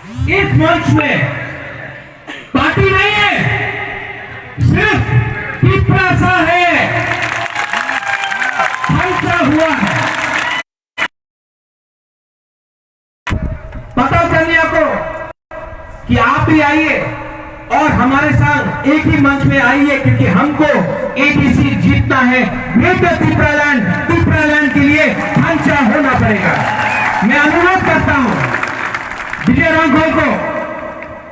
इस मंच में पार्टी नहीं है, सिर्फ पिपरासा है, फंसा हुआ है। पता चलिए आपको कि आप भी आइए और हमारे साथ एक ही मंच में आइए, क्योंकि हमको एडीसी जीतना है। ग्रेटर त्रिपुरालैंड के लिए फंसा होना पड़ेगा। मैं अनुरोध करता हूं विजय रामखोल को,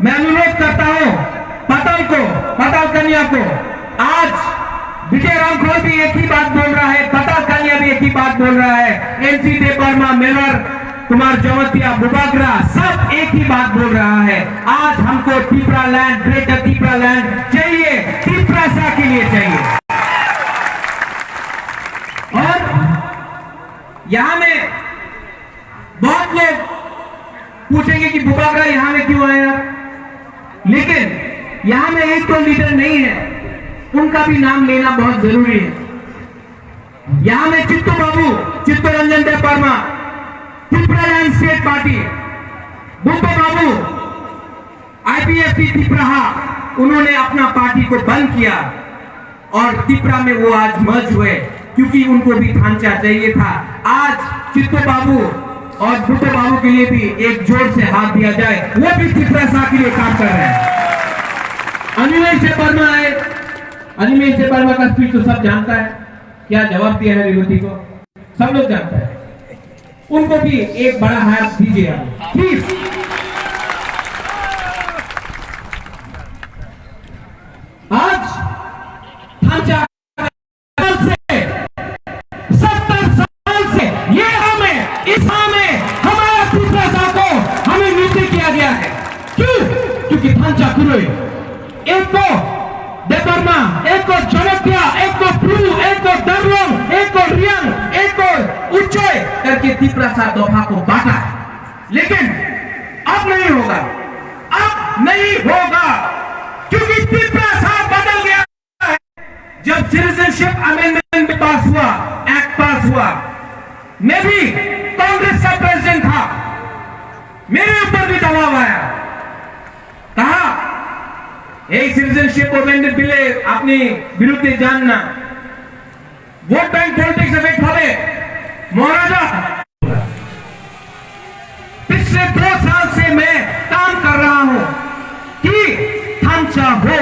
मैं अनुरोध करता हूं पताल कन्या को। आज विजय रामखोल भी एक ही बात बोल रहा है, पताल कन्या भी एक ही बात बोल रहा है, एनसी देवबर्मा, मेवर कुमार जमतिया, बुबागरा, सब एक ही बात बोल रहा है। आज हमको त्रिपुरालैंड, ग्रेटर त्रिपुरालैंड चाहिए, त्रिपुरासा के लिए चाहिए। और यहां में बहुत लोग पूछेंगे कि बुबागरा यहां में क्यों आए आप, लेकिन यहां में एक तो लीडर नहीं है, उनका भी नाम लेना बहुत जरूरी है। यहां में चित्तरंजन देवबर्मा, त्रिपुरालैंड स्टेट पार्टी, बुब्बा बाबू, आईपीएफटी त्रिपुरा, उन्होंने अपना पार्टी को बंद किया और त्रिपुरा में वो आज मर्ज हुए, क्योंकि उनको भी ढांचा चाहिए था। आज चित्तो बाबू और बुब्बा बाबू के लिए भी एक जोर से हाथ दिया जाए, वो भी त्रिपुरासा के लिए काम कर रहे हैं। अनिमेश देवबर्मा आए, अनिमेश देवबर्मा का स्पीच तो सब जानता है, क्या जवाब दिया है रेवती को, सब लोग जानते हैं। उनको भी एक बड़ा हाथ दीजिए प्लीज। आज ढांचा से 70 साल से ये हमें इस में हमारा त्रिपुरासा को हमें नीचे किया गया है। क्यों? क्योंकि ढांचा कुरोई, एक को देवबर्मा, एक को जमतिया, एक को प्रू, एक को दरलोंग, एक को रियांग, एक को उच्चय करके त्रिपुरासा दफा को बांटा है। लेकिन अब नहीं होगा, अब नहीं होगा, क्योंकि त्रिपुरासा बदल गया है। जब सिटीजनशिप अमेंडमेंट पास हुआ, एक्ट पास हुआ, मैं भी कांग्रेस का प्रेसिडेंट था, मेरे ऊपर भी दबाव आया, कहा এই সিটিজেনশিপ অ্যামেন্ডমেন্ট বিলে আপনি বিরুদ্ধে যান না, ভোট ব্যাংক পলিটিক্স এফেক্ট হবে, महाराजा। पिछले 2 साल से मैं काम कर रहा हूं कि ढांचा हो।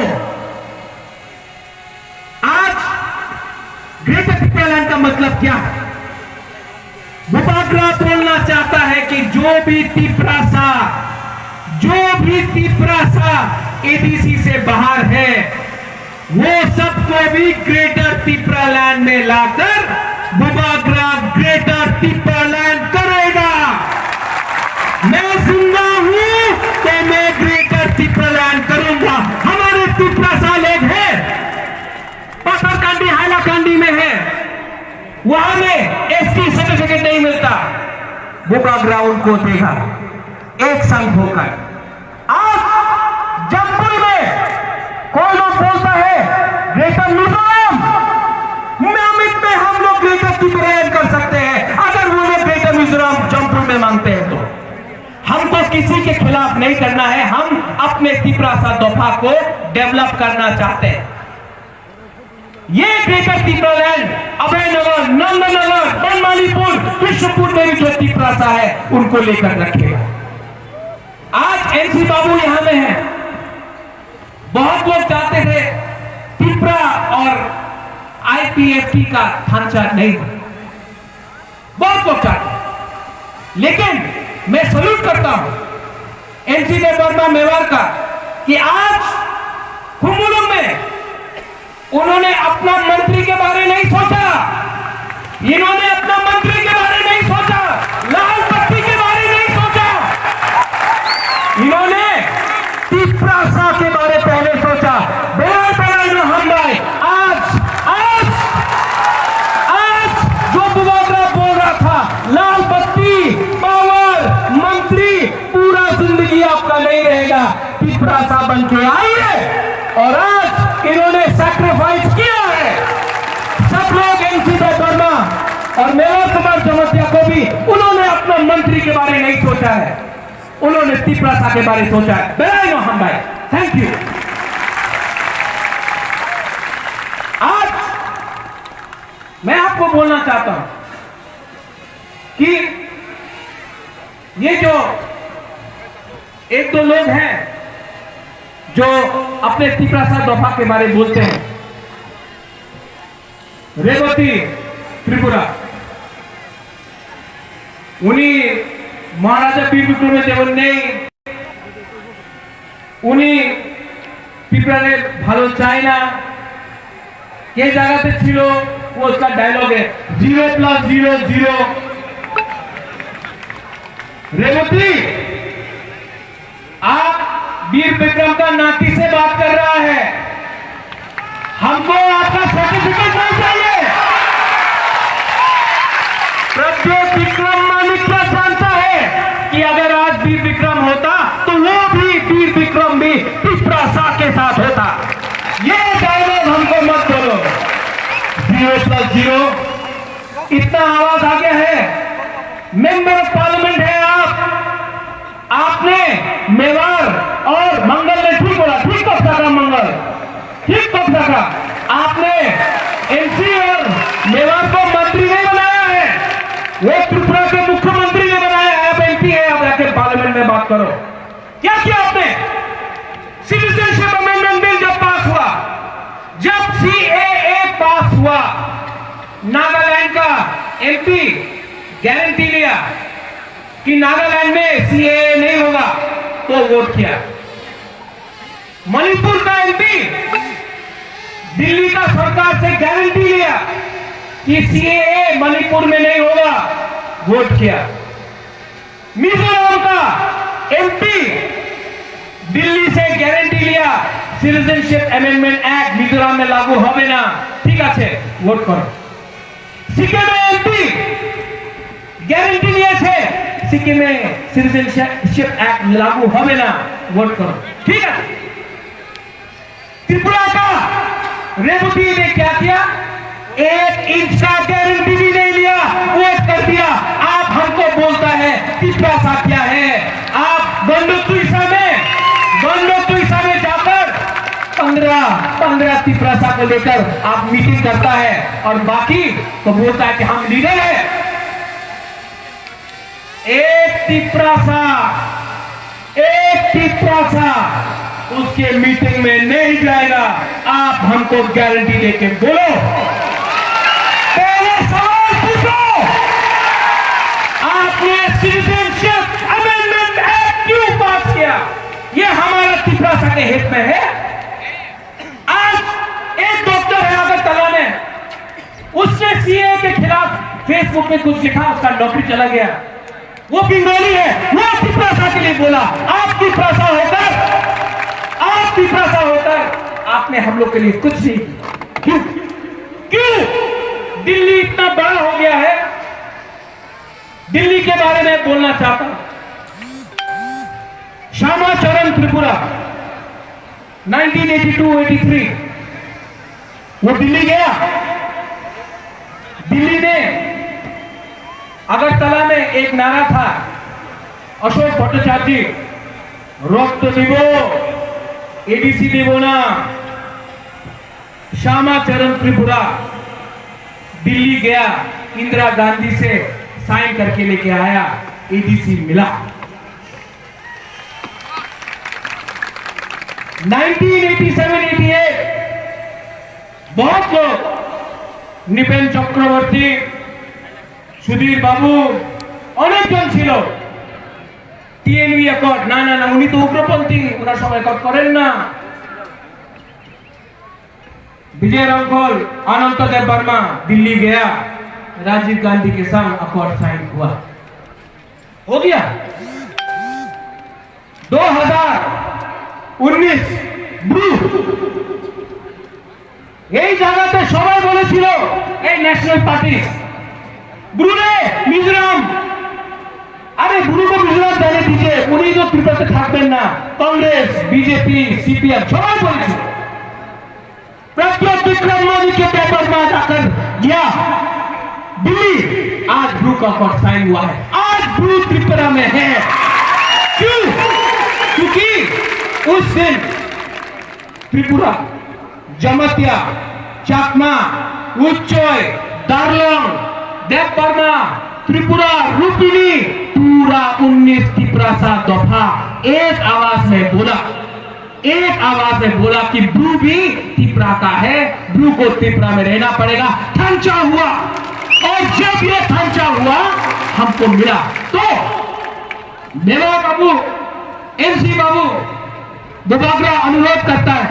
आज ग्रेटर त्रिपुरालैंड का मतलब क्या है? बुबागरा बोलना चाहता है कि जो भी त्रिपुरासा एडीसी से बाहर है, वो सबको भी ग्रेटर त्रिपुरालैंड में लाकर बुबागरा ग्रेटर त्रिपुरालैंड करेगा। मैं जिंदा हूं तो मैं ग्रेटर त्रिपुरालैंड करूंगा। हमारे त्रिपुरासा लोग हैं, पथरकांडी हाइलाकांडी में है, वहां में एसटी सर्टिफिकेट नहीं मिलता, बुबागरा उनको देगा एक संघ होकर। आज जमपुर में कोई लोग बोलता है ग्रेटर मिजोरम, अमित में हम लोग ग्रेटर त्रिपुरालैंड कर सकते हैं, अगर वो लोग ग्रेटर मिजोरम जमपुर में मांगते हैं तो। हमको किसी के खिलाफ नहीं करना है, हम अपने त्रिपुरासा दफा को डेवलप करना चाहते हैं। ये ग्रेटर त्रिपुरालैंड अभयनगर, नंदनगर, बनमालीपुर, विश्वपुर में भी जो त्रिपुरासा है उनको लेकर रखेगा। आज एनसी बाबू यहां में है, बहुत लोग चाहते थे त्रिपुरा और आईपीएफटी का ढांचा नहीं, बहुत लोग चाहते, लेकिन मैं सल्यूट करता हूं एनसी देवबर्मा मेवाड़ का कि आज खुम्बुलुम में उन्होंने अपना मंत्री के बारे नहीं सोचा, इन्होंने अपना मंत्री के बारे नहीं सोचा, लाल बत्ती के बारे नहीं सोचा, इन्होंने त्रिपुरासा के बारे पहले सोचा। हम भाई आज जो बुबागरा बोल रहा था लाल बत्ती, पावर, मंत्री, पूरा जिंदगी आपका नहीं रहेगा, त्रिपुरासा बन के आइए। और आज इन्होंने सैक्रिफाइस किया है, सब लोग एनसी देवबर्मा और मेवर कुमार जमतिया को भी उन्होंने अपना मंत्री के बारे नहीं सोचा है। उन्होंने त्रिपुरा के बारे में सोचा है। बेराई मोहन भाई, थैंक यू। आज मैं आपको बोलना चाहता हूं कि ये जो एक दो लोग हैं जो अपने त्रिपुरा दफा के बारे में बोलते हैं, रेवती त्रिपुरा, उन्हीं महाराजा वीर विक्रम देवन ने उन्हीं त्रिपुरा भालो चाय ना ये जगह पे छिलो, वो उसका डायलॉग है 0+0=0। रेवती, आप वीर विक्रम का नाती से बात कर रहा है, हमको आपका सर्टिफिकेट नहीं चाहिए। प्रत्येक विक्रम मालिक क्या जानता है कि अगर आज वीर विक्रम होता तो वो भी वीर विक्रम भी त्रिपुरा के साथ होता। ये डायलॉग हमको मत बोलो। 0+0 इतना आवाज आ गया है। मेंबर ऑफ पार्लियामेंट है आप, आपने मेवाड़ और मंगल ने ठीक बोला, ठीक कब सका मंगल, ठीक कब सका। आपने एमसी और मेवाड़ को मंत्री नहीं बनाया है, वो त्रिपुरा के मुख्यमंत्री ने बनाया है। आप एमपी है, आप जाके पार्लियामेंट में बात करो। क्या किया आपने? सिटीजनशिप अमेंडमेंट बिल जब पास हुआ, जब सीएए पास हुआ, नागालैंड का एमपी गारंटी लिया कि नागालैंड में सीएए नहीं होगा, तो वोट किया। मणिपुर का एमपी दिल्ली का सरकार से गारंटी लिया कि सीएए मणिपुर में नहीं होगा, वोट किया। मिजोरम का एमपी दिल्ली से गारंटी लिया सिटीजनशिप अमेंडमेंट एक्ट मिजोरम में लागू होवे ना, ठीक है, वोट करो। सिक्किम में एमपी गारंटी लिए थे सिक्किम में सिटीजनशिप एक्ट लागू होवे ना, वोट करो, ठीक है। त्रिपुरा का रेवती ने क्या किया? 1 इंच का गारंटी भी नहीं लिया, वोट कर दिया। आप हमको बोलता है त्रिपुरा क्या है? आप गंडोत्रिसा में जाकर 15 त्रिपुरा को लेकर आप मीटिंग करता है और बाकी तो बोलता है कि हम लीडर है। एक त्रिपुरा उसके मीटिंग में नहीं जाएगा। आप हमको गारंटी देके बोलो। पहले सवाल पूछो, आपने सिटीजनशिप अमेंडमेंट एक्ट क्यों पास किया? ये हमारा त्रिपुरा के हित में है। आज एक डॉक्टर है अगरतला में, उसने सीए के खिलाफ फेसबुक पे कुछ लिखा, उसका नौकरी चला गया। वो बिंगोली है, वो त्रिपुरा के लिए बोला। आप त्रिपुरा होकर आपने हम लोग के लिए कुछ नहीं किया। क्यों? दिल्ली इतना बड़ा हो गया है। दिल्ली के बारे में बोलना चाहता हूं। श्यामा चरण त्रिपुरा 1982-83 वो दिल्ली गया। दिल्ली में अगरतला में एक नारा था, अशोक भट्टाचार्य रक्त दिवो एडीसी देवो ना। श्यामा चरण त्रिपुरा दिल्ली गया, इंदिरा गांधी से साइन करके लेके आया, एडीसी मिला। 1987-88 बहुत लोग, निपेन चक्रवर्ती, सुधीर बाबू, अनेक जन छिलो। टीएनवी एकट ना उन्हीं तो उग्रपंथी, उनार समय एकट करें ना। विजय रामफल, अनंत देव वर्मा दिल्ली गया, राजीव गांधी के संग अकॉर्ड साइन हुआ, हो गया। 2019 ब्लू এই জায়গাতে সবাই বলেছিল এই ন্যাশনাল পার্টি ব্রুনে মিজোরাম, আরে ব্রুকে মিজোরাম জানে দিছে, উনি তো ত্রিপুরাতে থাকবেন না। कांग्रेस, बीजेपी, सीपीएम সবাই বলেছিল। प्रज्वल विक्रम मोदी के पेपर में जाकर गया दिल्ली, आज ब्लू का अकॉर्ड साइन हुआ है। आज ब्लू त्रिपुरा में है। क्यों? क्योंकि उस दिन त्रिपुरा, जमतिया, चाकमा, उच्चोय, दार्लोंग, देवबर्मा, त्रिपुरा, रूपिनी, पूरा 19 तिपरासा दफा एक आवाज में बोला, एक आवाज में बोला कि ब्रू भी त्रिपुरा का है, ब्रू को त्रिपुरा में रहना पड़ेगा। थंचा हुआ, और जब ये थंचा हुआ हमको मिला तो मेवा बाबू, एनसी बाबू बुबागरा अनुरोध करता है,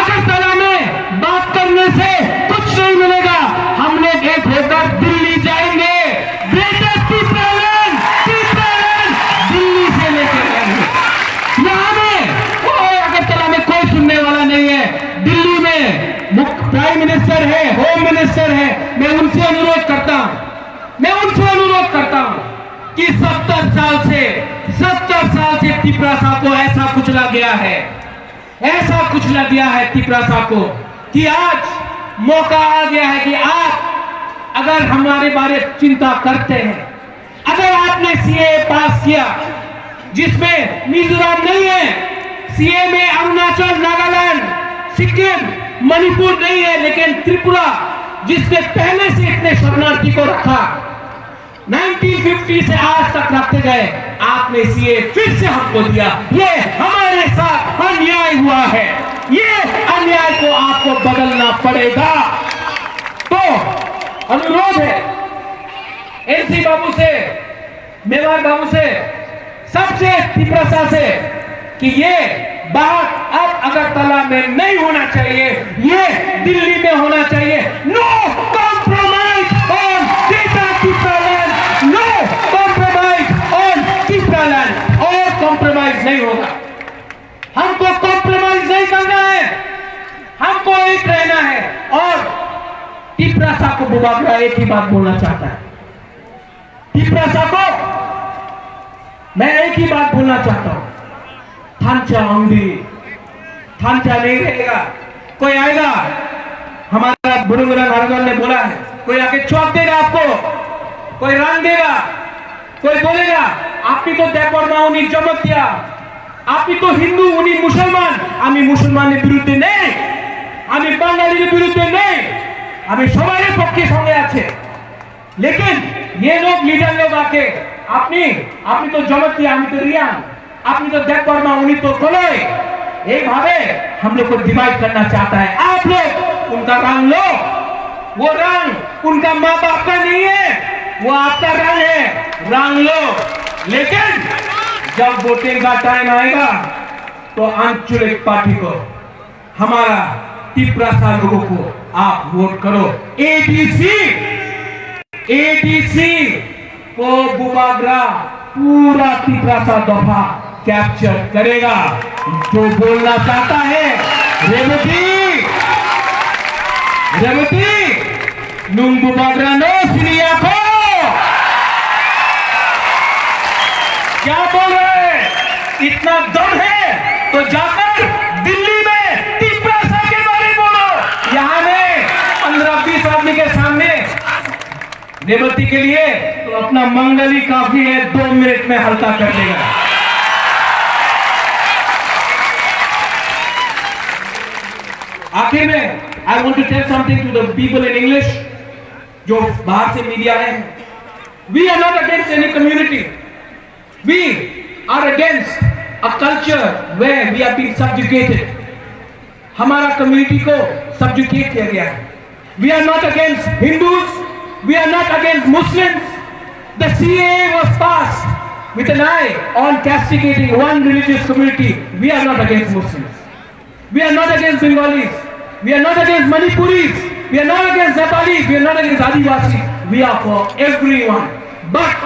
अगरतला में बात करने से कुछ नहीं मिलेगा, हम लोग एक होकर दिल्ली जाएंगे, ग्रेटर त्रिपुरालैंड दिल्ली से लेकर जाएंगे। यहाँ में अगरतला में कोई सुनने वाला नहीं है, दिल्ली में प्राइम मिनिस्टर है, होम मिनिस्टर है, मैं उनसे अनुरोध करता हूं कि 70 साल से त्रिपुरा को ऐसा कुचला गया है, ऐसा कुचला गया है त्रिपुरा को कि आज मौका आ गया है कि आप अगर हमारे बारे चिंता करते हैं, अगर आपने सीए पास किया जिसमें मिजोरम नहीं है, सीए में अरुणाचल, नागालैंड, सिक्किम, मणिपुर नहीं है, लेकिन त्रिपुरा जिसने पहले से इतने शरणार्थी को रखा, 1950 से आज तक रखते गए, आपने सीए फिर से हमको दिया, ये हमारे साथ अन्याय हुआ है, ये अन्याय को आपको बदलना पड़ेगा। तो अनुरोध है एनसी बाबू से, मेवाड़ बाबू से, सबसे त्रिपुरा से कि ये बात अब अगरतला में नहीं होना चाहिए, ये दिल्ली में होना चाहिए। No compromise on Tripuraland, no compromise on Tripuraland, और कॉम्प्रोमाइज नहीं होगा, हमको कॉम्प्रोमाइज नहीं करना है, हमको एक रहना है। और त्रिपुरा को बुबागरा एक ही बात बोलना चाहता है, त्रिपुरा को मैं एक ही बात बोलना चाहता हूं, थांचा अंगी, थांचा नहीं रहेगा। कोई आएगा, हमारा बुरुंगरा नारगल ने बोला है, कोई आके चौक देगा आपको, कोई रंग देगा, कोई बोलेगा आपकी तो देवबर्मा उन्हीं जमत दिया, आपकी तो हिंदू उन्हीं मुसलमान, आमी मुसलमाনের বিরুদ্ধে নেই, আমি বাঙালির বিরুদ্ধে নেই, আমি সবার পক্ষে সঙ্গে আছে। लेकिन ये लोग लीडर लोग आके আপনি তো জমতিয়া, আমি তো রিয়াং, আপনি তো देवबर्मा उन्हीं तो कोलोई, एक भावे हम लोग को डिवाइड करना चाहता है। आप लोग उनका रंग लो, वो रंग उनका माँ बाप का नहीं है, वो आपका रंग है, रंग लो। लेकिन जब वोटिंग का टाइम आएगा तो आंचलिक पार्टी को, हमारा त्रिपुरा लोगों को आप वोट करो। एडीसी को बुबागरा पूरा त्रिपुरा दफा कैप्चर करेगा। जो बोलना चाहता है रेवती नुंग बुबागरा नो सिनिया को क्या बोल रहे हैं? इतना दम है तो जाकर दिल्ली में त्रिपुरा के बारे बोलो। यहां में 15-20 आदमी के सामने रेवती के लिए तो अपना मंगली काफी है, 2 मिनट में हल्का कर देगा। आखिर में I want to tell something to the people in English, जो बाहर से मीडिया है। We are not against any community. We are against a culture where we are being subjugated. हमारा कम्युनिटी को subjugate किया गया है। We are not against Hindus. We are not against Muslims. The CAA was passed with an eye on castigating one religious community. We are not against Muslims. We are not against Bengalis. We are not against Manipuris. We are not against Nepalis. We are not against Adivasis. We are for everyone. But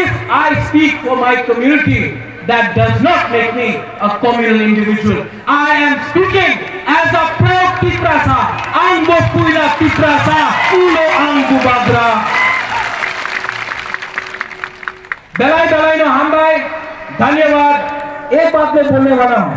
if I speak for my community, that does not make me a communal individual. I am speaking as a proud Tiprasa. Ang Bopuila Tiprasa, Ulo ang Bubagra. Belai no Hambai, धन्यवाद। एक बात मैं बोलने वाला हूं।